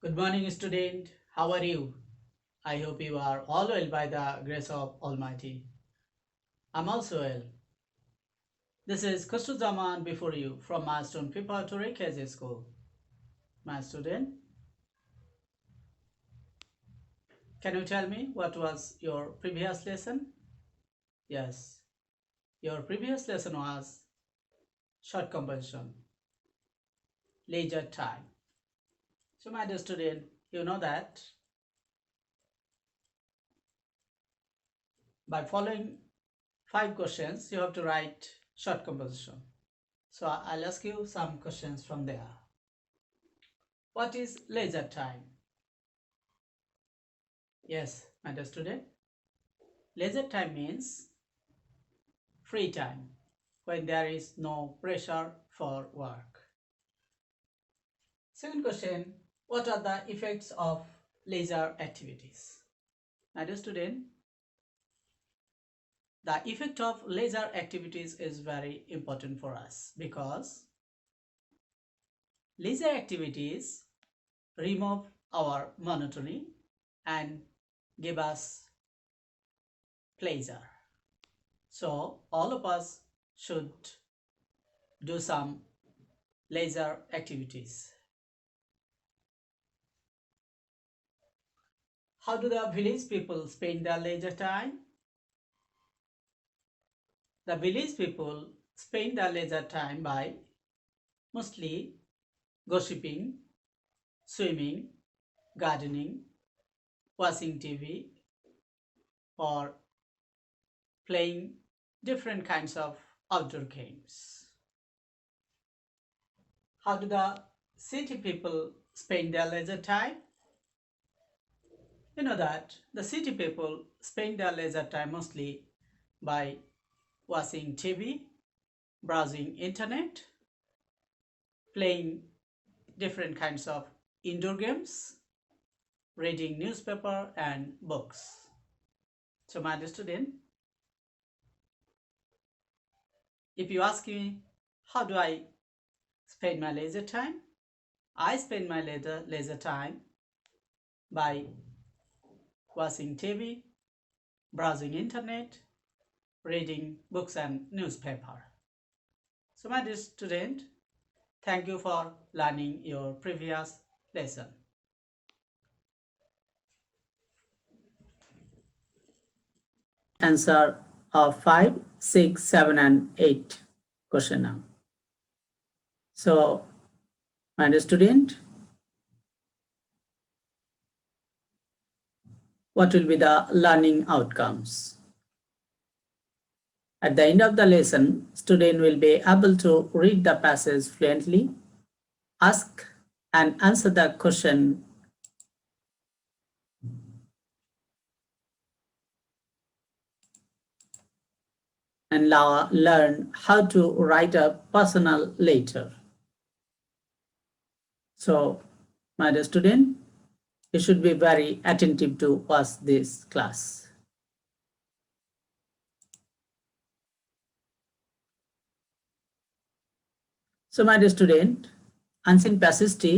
Good morning, student. How are you? I hope you are all well by the grace of Almighty. I'm also well. This is Kustuzaman before you from Milestone Preparatory KZ School. My student, can you tell me what was your previous lesson? Yes, your previous lesson was short composition, leisure time. So, my dear student, you know that by following 5 questions, you have to write short composition. So, I'll ask you some questions from there. What is leisure time? Yes, my dear student. Leisure time means free time when there is no pressure for work. Second question, what are the effects of leisure activities? My dear student, the effect of leisure activities is very important for us because leisure activities remove our monotony and give us pleasure. So all of us should do some leisure activities. How do the village people spend their leisure time? The village people spend their leisure time by mostly gossiping, swimming, gardening, watching TV, or playing different kinds of outdoor games. How do the city people spend their leisure time? You know that the city people spend their leisure time mostly by watching TV, browsing internet, playing different kinds of indoor games, reading newspaper and books. So my dear student, if you ask me how do I spend my leisure time, I spend my leisure time by watching TV, browsing internet, reading books and newspaper. So my dear student, thank you for learning your previous lesson. Answer of 5, 6, 7 and 8 question now. So my dear student, what will be the learning outcomes? At the end of the lesson, student will be able to read the passage fluently, ask and answer the question and learn how to write a personal letter. So, my dear student, you should be very attentive to watch this class. So, my dear student, unseen প্যাসেজটি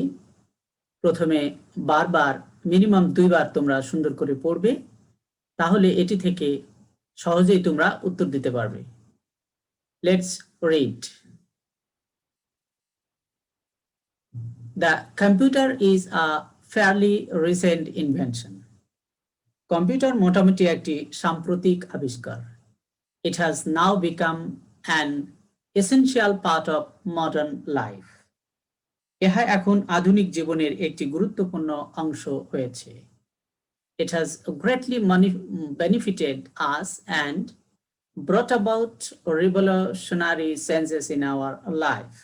প্রথমে বারবার minimum 2 বার তোমরা সুন্দর করে পড়বে, তাহলে এটি থেকে সহজেই তোমরা উত্তর দিতে পারবে। Let's read. The computer is a fairly recent invention. Computer মোটামুটি একটি সাম্প্রতিক আবিষ্কার। It has now become an essential part of modern life. ইহা এখন আধুনিক জীবনের একটি গুরুত্বপূর্ণ অংশ হয়েছে। It has greatly benefited us and brought about revolutionary changes in our life.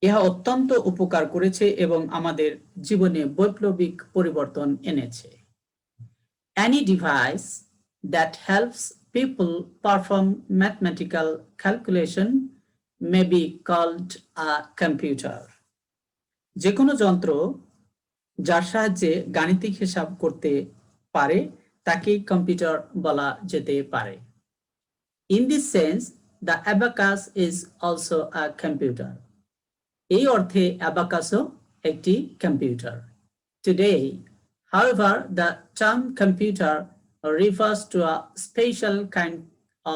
ইহা অত্যন্ত উপকার করেছে এবং আমাদের জীবনে বৈপ্লবিক পরিবর্তন এনেছে। Any device that helps people perform mathematical calculation may be called a computer. যে কোনো যন্ত্র যার সাহায্যে গাণিতিক হিসাব করতে পারে তাকে কম্পিউটার বলা যেতে পারে। In this sense, the abacus is also a computer. এই অর্থে অ্যাবাকাসও একটি computer. Today, however, the term computer refers to a special kind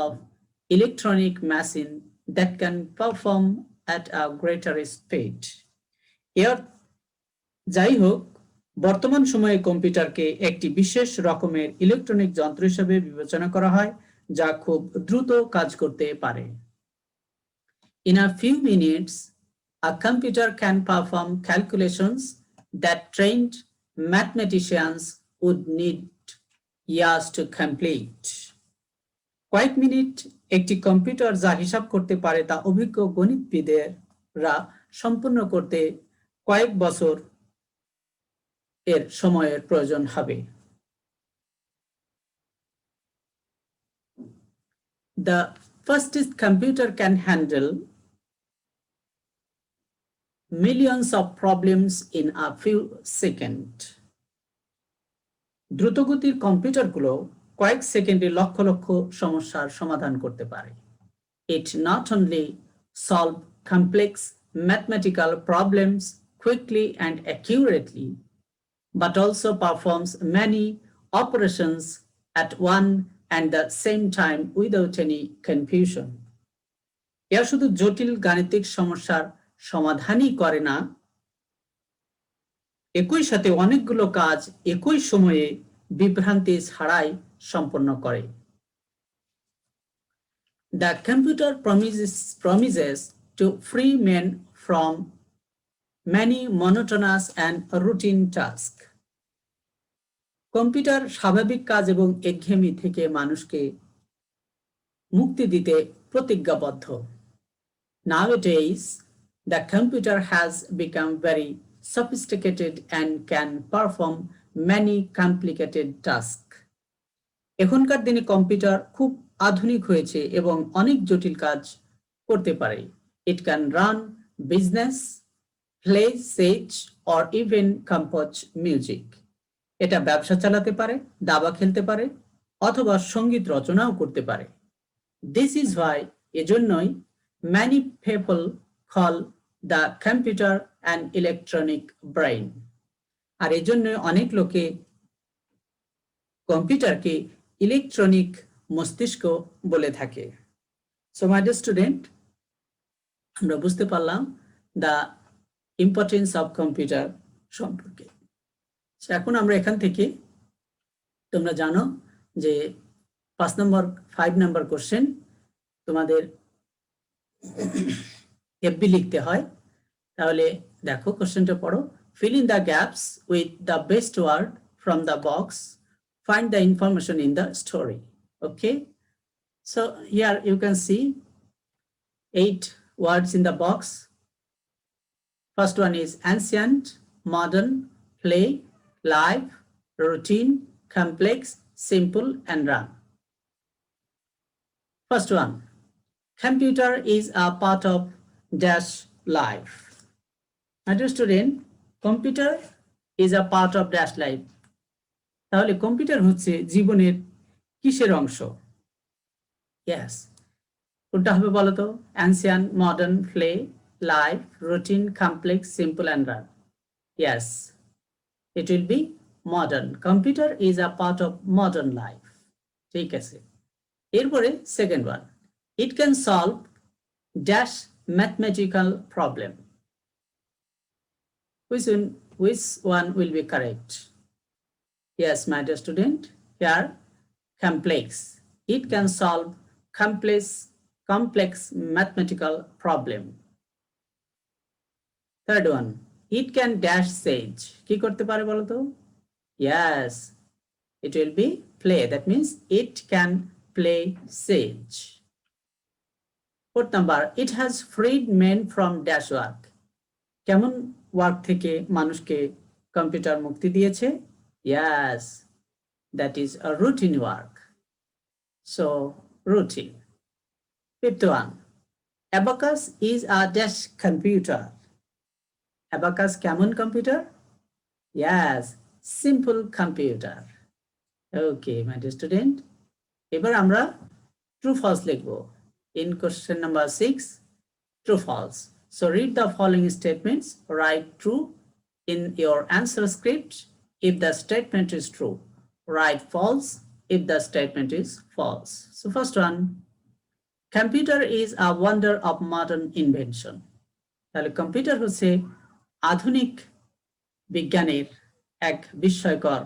of electronic machine that can perform at a greater speed. এর যাই হোক, বর্তমান সময়ে কম্পিউটারকে একটি বিশেষ রকমের ইলেকট্রনিক যন্ত্র হিসেবে বিবেচনা করা হয় যা খুব দ্রুত কাজ করতে পারে। In a few minutes, a computer can perform calculations that trained mathematicians would need years to complete. কয়েক মিনিট একটি কম্পিউটার যা হিসাব করতে পারে তা অভিজ্ঞ গণিতবিদেরা সম্পূর্ণ করতে কয়েক বছর এর সময়ের প্রয়োজন হবে। The fastest computer can handle millions of problems in a few seconds. দ্রুতগতির কম্পিউটারগুলো কয়েক সেকেন্ডে লক্ষ লক্ষ সমস্যার সমাধান করতে পারে। It not only solve complex mathematical problems quickly and accurately, but also performs many operations at one and the same time without any confusion. এরা শুধু জটিল গাণিতিক সমস্যার সমাধানই করে না, একই সাথে অনেকগুলো কাজ একই সময়ে বিভ্রান্তি ছাড়াই সম্পন্ন করে। The computer promises to free men from many monotonous and routine tasks. Computer স্বাভাবিক কাজ এবং একঘেয়েমি থেকে মানুষকে মুক্তি দিতে প্রতিজ্ঞাবদ্ধ। Nowadays, the computer has become very sophisticated and can perform many complicated tasks. এখনকার দিনে কম্পিউটার খুব আধুনিক হয়েছে এবং অনেক জটিল কাজ করতে পারে। It can run business, play sage or even compose music. এটা ব্যবসা চালাতে পারে, দাবা খেলতে পারে অথবা সঙ্গীত রচনাও করতে পারে। This is why এজন্যই many people call the computer an electronic brain. আর এজন্য অনেক লোকে কম্পিউটারকে ইলেকট্রনিক মস্তিষ্ক বলে থাকে। So my dear student, আমরা বুঝতে পারলাম the importance of computer সম্পর্কে। এখন আমরা এখান থেকে তোমরা জানো যে 5 নাম্বার কোশ্চেন তোমাদের এফবি লিখতে হয়। তাহলে দেখো কোশ্চেনটা পড়ো। Fill in the gaps with the best word from the box. Find the information in the story. Okay. So here you can see 8 words in the box. First one is ancient, modern, play, live, routine, complex, simple, and run. First one, computer is a part of dash life. My dear student, computer is a part of dash life. তাহলে computer হচ্ছে জীবনের কিসের অংশ? Yes. কোনটা হবে বলো তো? Ancient, modern, play, live, routine, complex, simple, and run. Yes. It will be modern. Computer is a part of modern life. ঠিক আছে। এরপরে second one. It can solve dash mathematical problem. Which one will be correct? Yes, my dear student. Here, complex. It can solve complex mathematical problem. Third one. It can dash sage. কি করতে পারে বলো তো? Yes, it will be play. That means it can play sage. Fourth number, it has freed men from dash work. কেমন work থেকে মানুষকে computer মুক্তি দিয়েছে? Yes, that is a routine work. So, routine. Fifth one, abacus is a dash computer. Abacus কেমন computer? Yes, simple computer. Okay, my dear student. এবার আমরা true false লিখব। In question number 6, true false. So read the following statements, write true in your answer script if the statement is true. Write false if the statement is false. So first one, computer is a wonder of modern invention. তাহলে computer হচ্ছে আধুনিক বিজ্ঞানের এক বিস্ময়কর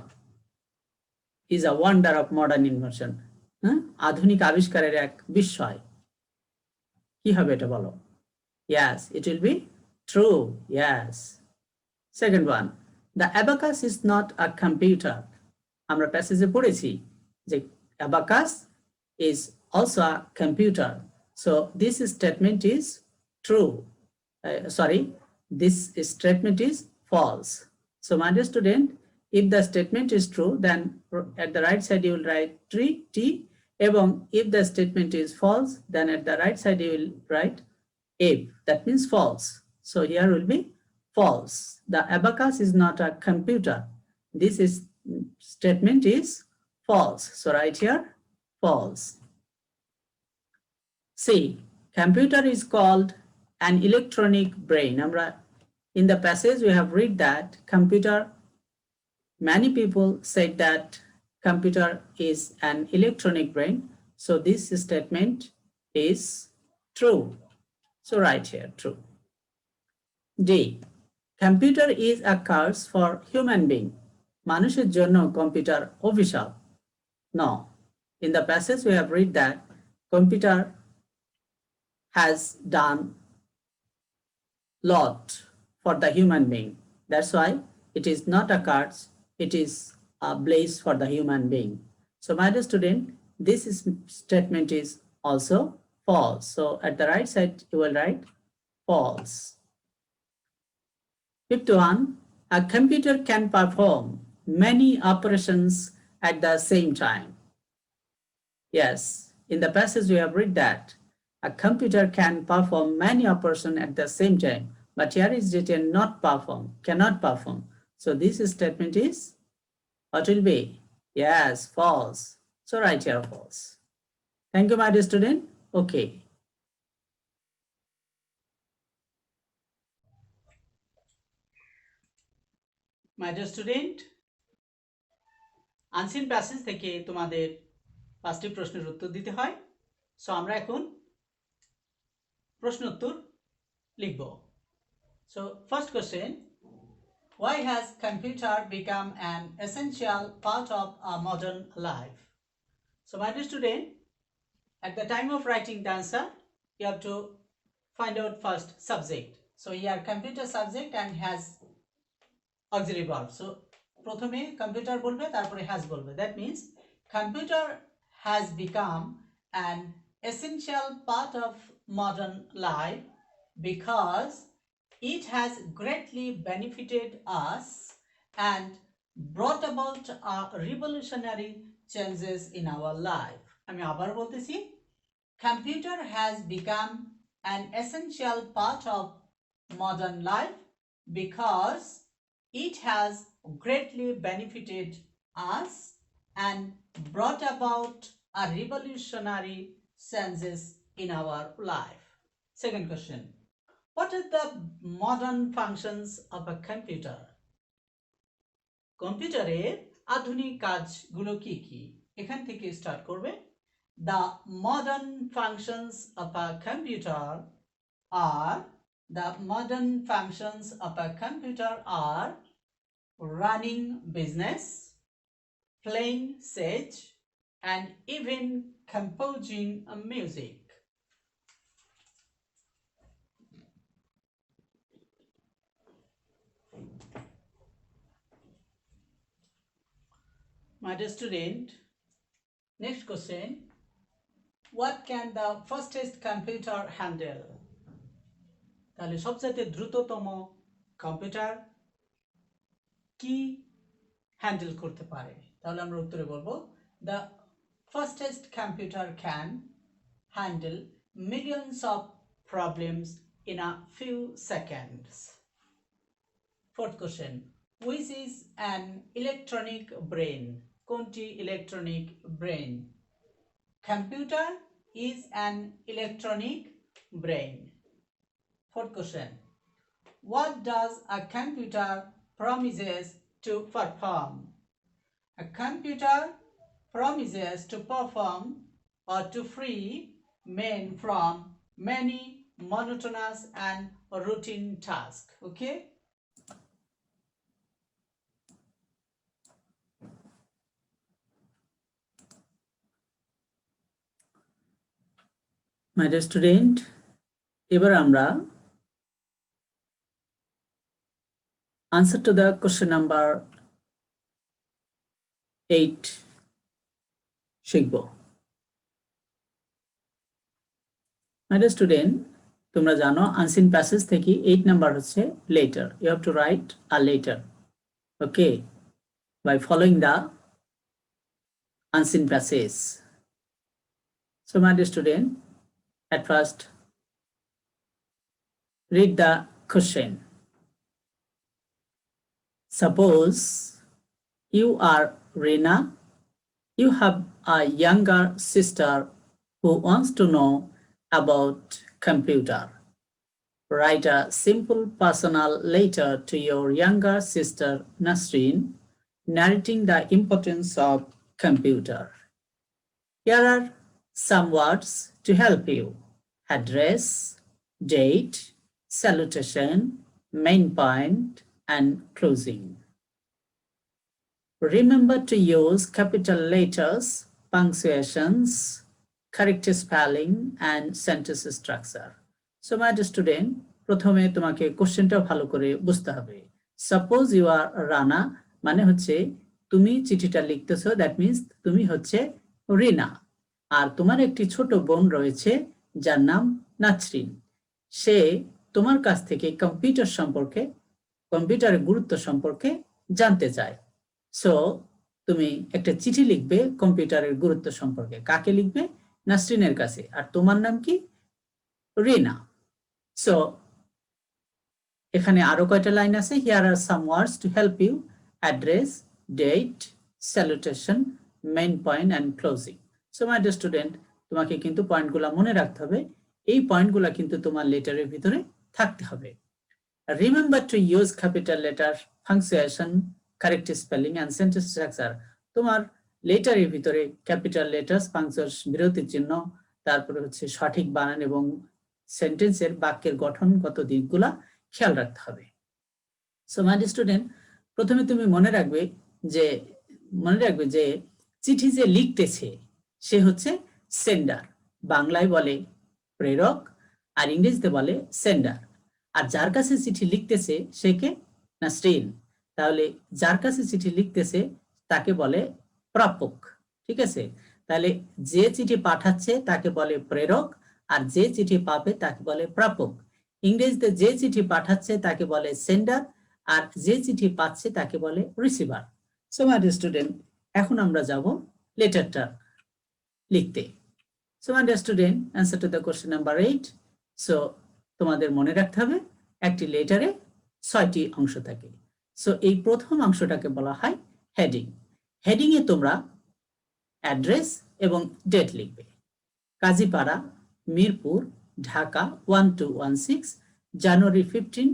is a wonder of modern invention. আধুনিক আবিষ্কারের এক বিস্ময়। কি হবে এটা বলো? Yes, it will be true. Yes. Second one, the abacus is not a computer. আমরা প্যাসেজে পড়েছি যে abacus is also a computer. So this statement is true. Sorry, this statement is false. So my dear student, if the statement is true, then at the right side you will write T. এবং if the statement is false, then at the right side you will write if. That means false. So here will be false. The abacus is not a computer. This statement is false. So write here false. C. Computer is called an electronic brain. In the passage we have read that computer, many people said that computer is an electronic brain. So this statement is true. So write here true. D. Computer is a curse for human being. মানুষের জন্য computer অভিশাপ। No. In the passage we have read that computer has done lot for the human being. That's why it is not a curse, it is a bliss for the human being. So my dear student, this statement is also false. So at the right side you will write false. Fifth one, a computer can perform many operations at the same time. Yes, in the passage we have read that a computer can perform many operations at the same time, but here is written not perform, cannot perform. So this statement is, what will be? Yes, false. So write here false. Thank you, my dear student. Okay. My dear student, unseen passage থেকে তোমাদের 5টি প্রশ্নের উত্তর দিতে হয়। So আমরা এখন প্রশ্ন উত্তর লিখব। So first question, why has computer become an essential part of our modern life? So my dear student, at the time of writing the answer, you have to find out first subject. So here computer subject and has auxiliary verb. So প্রথমে computer বলবে তারপরে has বলবে। That means computer has become an essential part of modern life because it has greatly benefited us and brought about revolutionary changes in our life. আমি আবার বলতেছি, computer has become an essential part of modern life because it has greatly benefited us and brought about a revolutionary changes in our life. Second question, what are the modern functions of a computer? কম্পিউটারের আধুনিক কাজগুলো কি কি? এখান থেকে start করবে। The modern functions of a computer are running business, playing sage, and even composing music. My dear student, next question, what can the fastest computer handle? তাহলে সবচেয়ে দ্রুততম কম্পিউটার কি হ্যান্ডেল করতে পারে? তাহলে আমরা উত্তরে বলবো, the fastest computer can handle millions of problems in a few seconds. Fourth question, which is an electronic brain? কোনটি electronic brain? Computer is an electronic brain. Fourth question, what does a computer promises to perform. A computer promises to perform or to free men from many monotonous and routine tasks. Okay? My dear student, এবার আমরা answer to the question number 8 শিখব। My dear student, তোমরা জানো unseen passage থেকে 8 number হচ্ছে later. You have to write a letter. Okay? By following the unseen passage. So my dear student, at first read the question. Suppose you are Rena. You have a younger sister who wants to know about computer. Write a simple personal letter to your younger sister Nasreen, narrating the importance of computer. Here are some words to help you. Address, date, salutation, main point, and closing. Remember to use capital letters, punctuations, correct spelling, and sentence structure. So my dear student, প্রথমে তোমাকে কোশ্চেনটা ভালো করে বুঝতে হবে। Suppose you are Rana, মানে হচ্ছে তুমি চিঠিটা লিখতেছো, দ্যাট মিন্স তুমি হচ্ছে রিনা, আর তোমার একটি ছোট বোন রয়েছে যার নাম নাছরিন। সে তোমার কাছ থেকে কম্পিউটার সম্পর্কে, কম্পিউটারের গুরুত্ব সম্পর্কে জানতে চায়। সো তুমি একটা চিঠি লিখবে কম্পিউটারের গুরুত্ব সম্পর্কে। কাকে লিখবে? নাসরিনের কাছে। আর তোমার নাম কি? রিনা। সো এখানে আরো কয়টা লাইন আছে? Here are some words to help you. Address, date, salutation, main point, and closing. So my dear student, তোমাকে কিন্তু পয়েন্টগুলো মনে রাখতে হবে। এই পয়েন্টগুলো কিন্তু তোমার লেটারের ভিতরে থাকতে হবে। Remember to use capital letter, punctuation, correct spelling, and sentence structure. তোমার লেটারের ভিতরে ক্যাপিটাল লেটার্স, পাংচুয়েশন, বিরতির চিহ্ন, তারপরে হচ্ছে সঠিক বানান এবং সেন্টেন্সের বাক্যের গঠনগত দিকগুলা খেয়াল রাখতে হবে। সো মাই ডিয়ার স্টুডেন্ট, প্রথমে তুমি মনে রাখবে যে চিঠি যে লিখতেছে সে হচ্ছে সেন্ডার। বাংলায় বলে প্রেরক আর ইংরেজিতে বলে সেন্ডার। আর যার কাছে চিঠি লিখতেছে সে কে? নাসরিন। তাহলে যার কাছে চিঠি লিখতেছে তাকে বলে প্রাপক। ঠিক আছে? তাহলে যে চিঠি পাঠাচ্ছে তাকে বলে প্রেরক, আর যে চিঠি পাবে তাকে বলে প্রাপক। ইংরেজিতে যে চিঠি পাঠাচ্ছে তাকে বলে সেন্ডার, আর যে চিঠি পাচ্ছে তাকে বলে receiver. So my dear student, এখন আমরা যাব লেটারটা লিখতে। So my dear student, answer to the question number 8। So তোমাদের মনে রাখতে হবে একটি লেটারে 6টি অংশ থাকে। সো এই প্রথম অংশটাকে বলা হয় হেডিং। হেডিং এ তোমরা অ্যাড্রেস এবং ডেট লিখবে। কাজীপাড়া, মিরপুর, ঢাকা 1216, জানুয়ারি 15,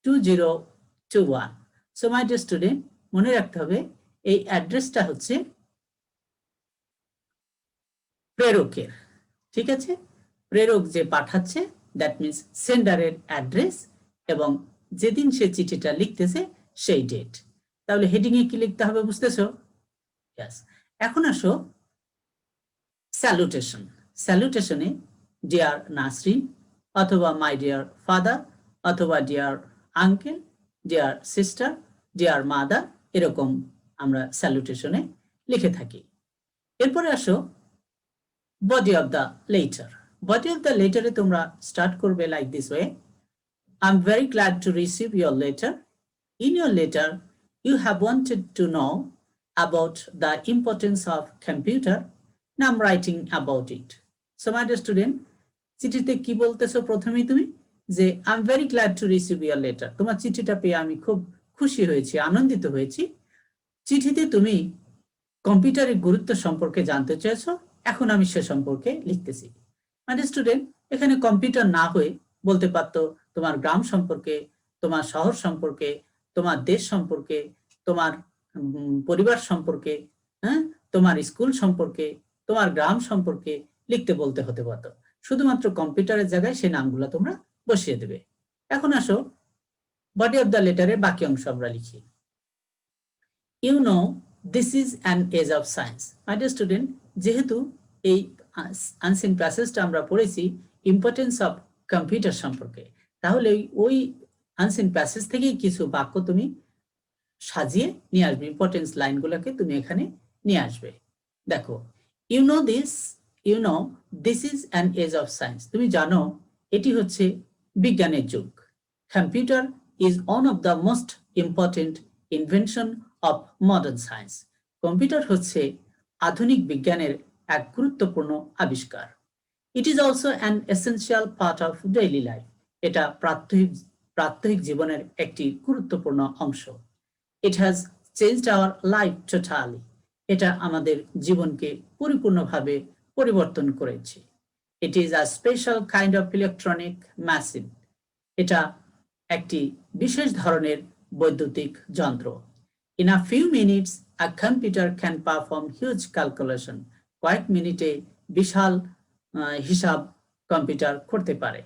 2021। সো মাই ডিয়ার স্টুডেন্ট, মনে রাখতে হবে এই অ্যাড্রেসটা হচ্ছে প্রেরকের। ঠিক আছে? প্রেরক যে পাঠাচ্ছে, দ্যাট মিনস সেন্ডারের অ্যাড্রেস, এবং যেদিন সে চিঠিটা লিখতেছে সেই ডেট। তাহলে হেডিং এ কি লিখতে হবে বুঝতেছো? ইয়েস। এখন আসো স্যালুটেশন। স্যালুটেশনে ডিয়ার নাসরিন, অথবা মাই ডিয়ার ফাদার, অথবা dear uncle, dear sister, dear mother, এরকম আমরা স্যালুটেশনে লিখে থাকি। এরপরে আসো body of the letter. Body of the লেটারে তোমরা স্টার্ট করবে like this way: I am very glad to receive your letter. In your letter you have wanted to know about the importance of computer. Now I'm writing about it. So my dear student, চিঠিতে কি বলতেছো প্রথমেই তুমি? যে I am very glad to receive your letter. তোমার চিঠিটা পেয়ে আমি খুব খুশি হয়েছি, আনন্দিত হয়েছি। চিঠিতে তুমি কম্পিউটারের গুরুত্ব সম্পর্কে জানতে চেয়েছো, এখন আমি সে সম্পর্কে লিখতেছি। My dear student, এখানে কম্পিউটার না হয়ে বলতে পারতো তোমার গ্রাম সম্পর্কে, তোমার শহর সম্পর্কে, তোমার দেশ সম্পর্কে, তোমার পরিবার সম্পর্কে, হ্যাঁ, তোমার স্কুল সম্পর্কে, তোমার গ্রাম সম্পর্কে লিখতে বলতে হতে পারতো। শুধুমাত্র কম্পিউটারের জায়গায় সেই নামগুলো তোমরা বসিয়ে দেবে। এখন আসো বডি অফ দ্য লেটারের বাকি অংশ আমরা লিখি। You know this is an age of science. My dear student, যেহেতু এই আনসিন প্যাসেজটা আমরা পড়েছি ইম্পর্টেন্স অফ কম্পিউটার সম্পর্কে, তাহলে ওই আনসিন প্যাসেজ থেকেই কিছু বাক্য তুমি সাজিয়ে নিয়ে আসবে, ইম্পর্টেন্স লাইনগুলোকে তুমি এখানে নিয়ে আসবে। দেখো, you know this is an age of science. তুমি জানো এটি হচ্ছে বিজ্ঞানের যুগ। Computer is one of the most important invention of modern science. Computer হচ্ছে আধুনিক বিজ্ঞানের এক গুরুত্বপূর্ণ আবিষ্কার। It is also an essential part of daily life. এটা প্রাত্যহিক জীবনের একটি গুরুত্বপূর্ণ অংশ। It has changed our life totally. এটা আমাদের জীবনকে পরিপূর্ণভাবে পরিবর্তন করেছে। It is a special kind of electronic machine. এটা একটি বিশেষ ধরনের বৈদ্যুতিক যন্ত্র। In a few minutes a computer can perform huge calculation. কয়েক মিনিটে বিশাল হিসাব কম্পিউটার করতে পারে।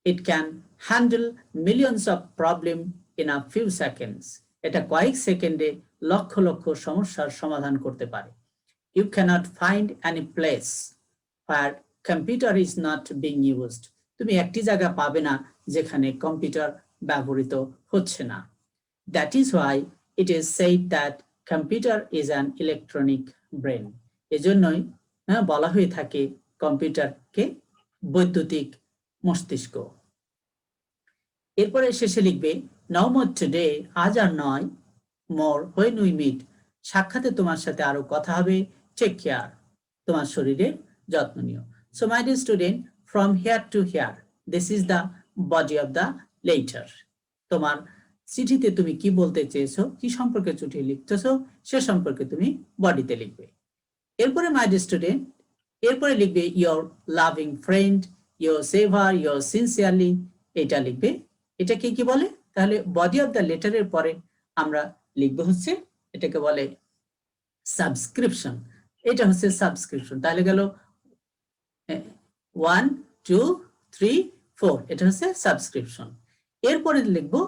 It can handle millions of problem in a few seconds. এটা কয়েক সেকেন্ডে লক্ষ লক্ষ সমস্যার সমাধান করতে পারে। You cannot find any place where computer is not being used. তুমি একটি জায়গা পাবে না যেখানে কম্পিউটার ব্যবহৃত হচ্ছে না। That is why it is said that computer is an electronic brain. এজন্যই বলা হয়ে থাকে কম্পিউটারকে বৈদ্যুতিক মস্তিষ্ক। এরপরে শেষে লিখবে নাও মোর টুডে, আজ আর নয়, মোর হোয়েন উই মিট, সাক্ষাতে তোমার সাথে আরো কথা হবে, টেক কেয়ার, তোমার শরীরের যত্ন নিও। So my dear student, from here two here this is the body of the letter. তোমার চিঠিতে তুমি কি বলতে চেয়েছো, কি সম্পর্কে চিঠি লিখতেছো, সে সম্পর্কে তুমি বডিতে লিখবে। এরপরে মাই ডিয়ার স্টুডেন্ট, এরপরে লিখবে your loving friend, your saver, your sincerely, এটা লিখবে। এটাকে কি বলে? তাহলে বডি অফ দ্য লেটারের পরে আমরা লিখবো হচ্ছে, এটাকে বলে সাবস্ক্রিপশন। এটা হচ্ছে সাবস্ক্রিপশন। তাহলে গেল 1 2 3 4, এটা হচ্ছে সাবস্ক্রিপশন। এরপরে লিখবো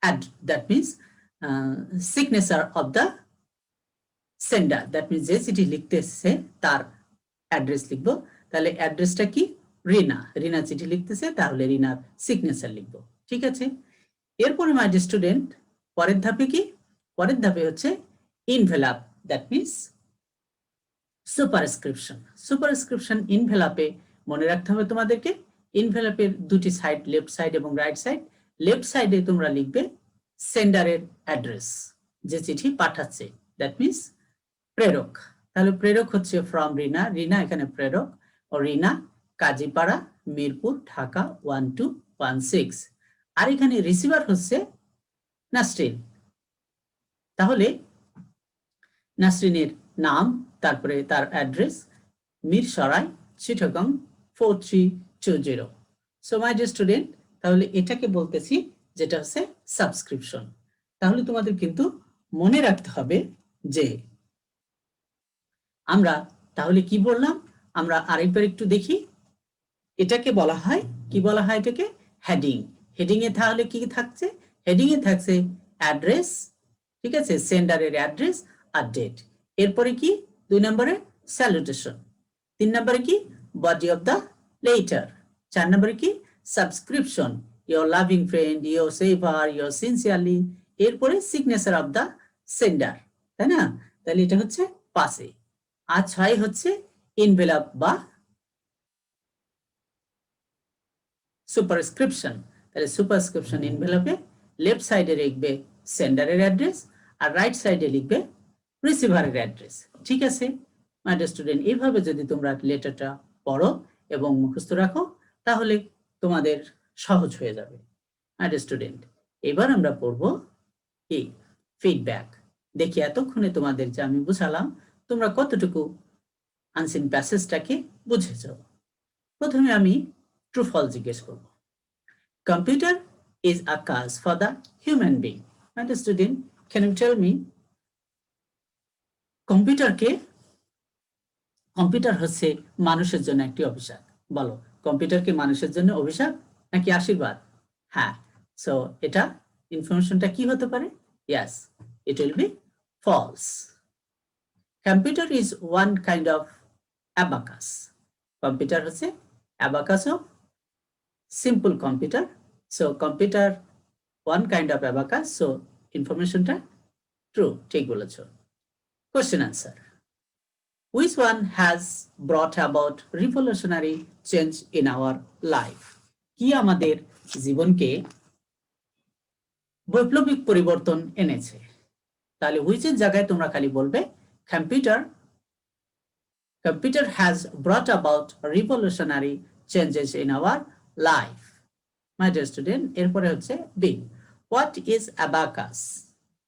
অ্যাড, that means signature of the sender, that means যে চিঠি লিখতেছে তার অ্যাড্রেস লিখবো। তাহলে অ্যাড্রেসটা কি? রিনা, রিনা চিঠি লিখতেছে, তাহলে রিনার সিগনেচার লিখবো। ঠিক আছে। এরপরে মাই ডিয়ার স্টুডেন্ট, পরের ধাপে কি? পরের ধাপে হচ্ছে ইনভেলাপ, দ্যাট মিনস সুপারস্ক্রিপশন। সুপারস্ক্রিপশন ইনভেলাপে মনে রাখতে হবে তোমাদেরকে, ইনভেলাপের দুটি সাইড, লেফট সাইড এবং রাইট সাইড। লেফট সাইডে তোমরা লিখবে সেন্ডারের অ্যাড্রেস, যে চিঠি পাঠাচ্ছে, দ্যাট মিনস প্রেরক। তাহলে প্রেরক হচ্ছে ফ্রম রিনা, রিনা এখানে প্রেরক, ও রিনা কাজীপাড়া, মিরপুর, ঢাকা 1216। আর এখানে রিসিভার হচ্ছে নাসরিন। তাহলে নাসরিনের নাম, তারপরে তার address Mirsarai, Chittagong 4320। So my dear student, তাহলে এটাকে বলতেছি যেটা হচ্ছে সাবস্ক্রিপশন। তাহলে তোমাদের কিন্তু মনে রাখতে হবে যে আমরা তাহলে কি বললাম, আমরা আরেকবার একটু দেখি। এটাকে বলা হয়, কি বলা হয় এটাকে? হেডিং। হেডিং এ তাহলে কি থাকছে? হেডিং এ থাকছে অ্যাড্রেস, ঠিক আছে, সেন্ডারের অ্যাড্রেস আর ডেট। এরপরে কি? 2 নম্বরে স্যালুটেশন। 3 নম্বরে কি? Body of the letter. 4 নম্বরে কি? Subscription, your loving friend, your saver, your sincerely. এরপরে সিগনেচার অফ দ্য সেন্ডার, তাই না? তাহলে এটা হচ্ছে পাশে। আর 6 হচ্ছে ইনভেলপ বা সুপারস্ক্রিপশন। তাহলে সুপারস্ক্রিপশন ইনভেলপে লেফট সাইডে লিখবে সেন্ডারের অ্যাড্রেস আর রাইট সাইডে লিখবে রিসিভারের অ্যাড্রেস। ঠিক আছে মাই ডিয়ার স্টুডেন্ট, এইভাবে যদি তোমরা লেটারটা পড়ো এবং মুখস্থ রাখো তাহলে তোমাদের সহজ হয়ে যাবে। মাই ডিয়ার স্টুডেন্ট, এবার আমরা পড়ব কি? ফিডব্যাক। দেখি এতক্ষণে তোমাদের যে আমি বুঝালাম তোমরা কতটুকু আনসিন প্যাসেজটাকে বুঝেছো। প্রথমে আমি ট্রু ফলস জিজ্ঞেস করব। কম্পিউটার ইজ আ কাজ for the human being. And student, can you tell me কম্পিউটারকে কম্পিউটার হচ্ছে মানুষের জন্য একটি অভিশাপ? বলো, কম্পিউটার কি মানুষের জন্য অভিশাপ নাকি আশীর্বাদ? হ্যাঁ, সো এটা ইনফরমেশনটা কি হতে পারে? Yes, it will be false. Computer is one kind of abacus. Computer হচ্ছে abacus of simple computer. So computer one kind of abacus, so ইনফরমেশনটা ট্রু, ঠিক বলেছো। Question answer, which one has brought about revolutionary change in our life? কি আমাদের জীবনকে বৈপ্লবিক পরিবর্তন এনেছে? তাহলে which এর জায়গায় তোমরা খালি বলবে computer has brought about revolutionary changes in our life. My dear student, এরপরে হচ্ছে B. What is abacus?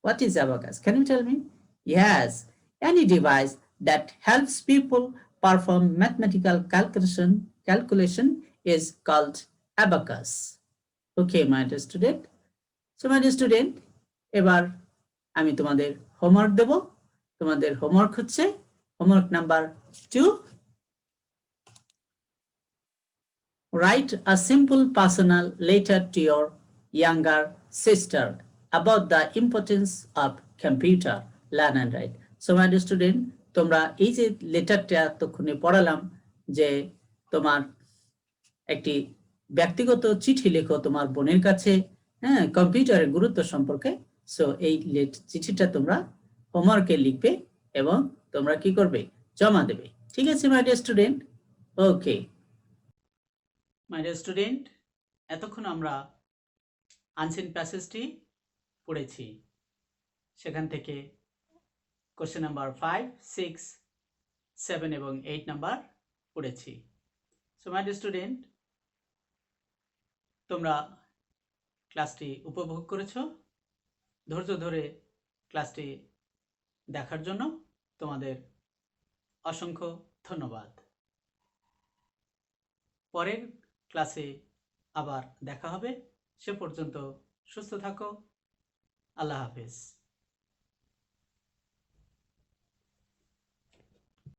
What is abacus? Can you tell me? Yes, any device that helps people perform mathematical calculation is called abacus. Okay, my dear student. So, my dear student, এবার আমি তোমাদের homework দেব। তোমাদের homework হচ্ছে homework number 2. Write a simple personal letter to your younger sister about the importance of computer. Learn and write. So, my dear student, তোমরা এই যে লেটারটা এতক্ষণে পড়ালাম, যে তোমার একটি ব্যক্তিগত চিঠি লেখো তোমার বোনের কাছে, হ্যাঁ, কম্পিউটারের গুরুত্ব সম্পর্কে। সো এই চিঠিটা তোমরা হোমওয়ার্কে লিখবে এবং তোমরা কি করবে? জমা দেবে। ঠিক আছে মাই ডিয়ার স্টুডেন্ট? ওকে মাই ডিয়ার স্টুডেন্ট, এতক্ষণ আমরা আনসিন প্যাসেজটি পড়েছি। সেখান থেকে কোশ্চেন নাম্বার 5, 6, 7 এবং 8 নাম্বার পড়েছি। সো মাই ডিয়ার স্টুডেন্ট, তোমরা ক্লাসটি উপভোগ করেছো। ধৈর্য ধরে ক্লাসটি দেখার জন্য তোমাদের অসংখ্য ধন্যবাদ। পরের ক্লাসে আবার দেখা হবে। সে পর্যন্ত সুস্থ থাকো। আল্লাহ হাফেজ।